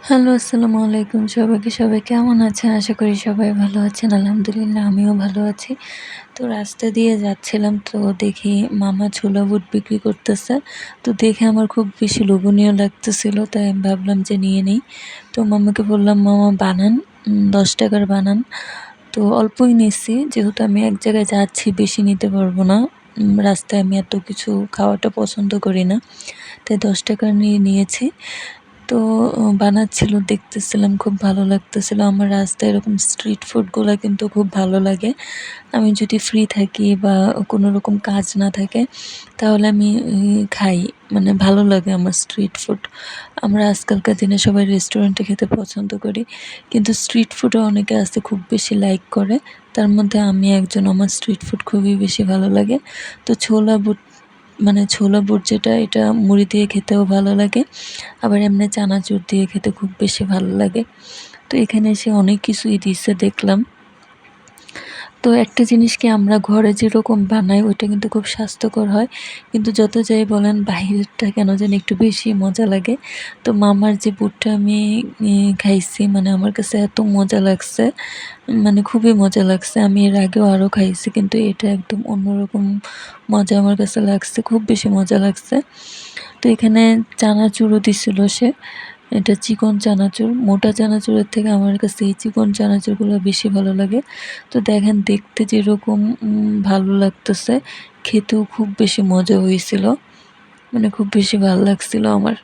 Hello, আসসালামু আলাইকুম সবাইকে। সবাই কেমন আছেন? আশা করি সবাই ভালো আছেন। আলহামদুলিল্লাহ আমিও ভালো আছি। তো রাস্তা দিয়ে যাচ্ছিলাম, তো দেখি মামা ছোলা বুট বিক্রি করতেছে। তো দেখে আমার খুব বেশি লোভনীয় লাগতেছিল, তাই আমি ভাবলাম যে নিয়ে নিই। তো মামাকে বললাম, "মামা বানান, ৳10 র বানান।" তো অল্পই নিচ্ছি, যেহেতু আমি এক জায়গায় যাচ্ছি, বেশি নিতে পারবো না। রাস্তায় আমি এত কিছু খাওয়াটা পছন্দ করি না, তাই ৳10 নিয়ে নিয়েছি। তো বানাচ্ছিল, দেখতেছিলাম, খুব ভালো লাগতেছিল। আমার রাস্তায় এরকম স্ট্রিট ফুডগুলা কিন্তু খুব ভালো লাগে। আমি যদি ফ্রি থাকি বা কোনো রকম কাজ না থাকে, তাহলে আমি খাই। মানে ভালো লাগে আমার স্ট্রিট ফুড। আমরা আজকালকার দিনে সবাই রেস্টুরেন্টে খেতে পছন্দ করি, কিন্তু স্ট্রিট ফুডও অনেকে আছে খুব বেশি লাইক করে। তার মধ্যে আমি একজন, আমার স্ট্রিট ফুড খুবই বেশি ভালো লাগে। তো ছোলা বুট যেটা, এটা মুড়ি দিয়ে খেতেও ভালো লাগে, আবার এমনি চানাচুর দিয়ে খেতে খুব বেশি ভালো লাগে। তো এখানে এসে অনেক কিছুই দিচ্ছে দেখলাম। তো একটা জিনিস কি, আমরা ঘরে যেরকম বানাই ওইটা কিন্তু খুব স্বাস্থ্যকর হয়, কিন্তু যত যাই বলেন বাহিরেরটা কেন জানি একটু বেশি মজা লাগে। তো মামার যে বুটটা আমি খাইছি, মানে আমার কাছে এত মজা লাগছে, মানে খুবই মজা লাগছে। আমি এর আগেও আরও খাইছি, কিন্তু এটা একদম অন্যরকম মজা আমার কাছে লাগছে, খুব বেশি মজা লাগছে। তো এখানে চানাচুরও দিছিল সে। এটা চিকন চানাচুর। মোটা চানাচুরের থেকে আমার কাছে এই চিকন চানাচুরগুলো বেশি ভালো লাগে। তো দেখেন, দেখতে যেরকম ভালো লাগতেছে, খেতেও খুব বেশি মজা হয়েছিল। মানে খুব বেশি ভালো লাগছিল আমার।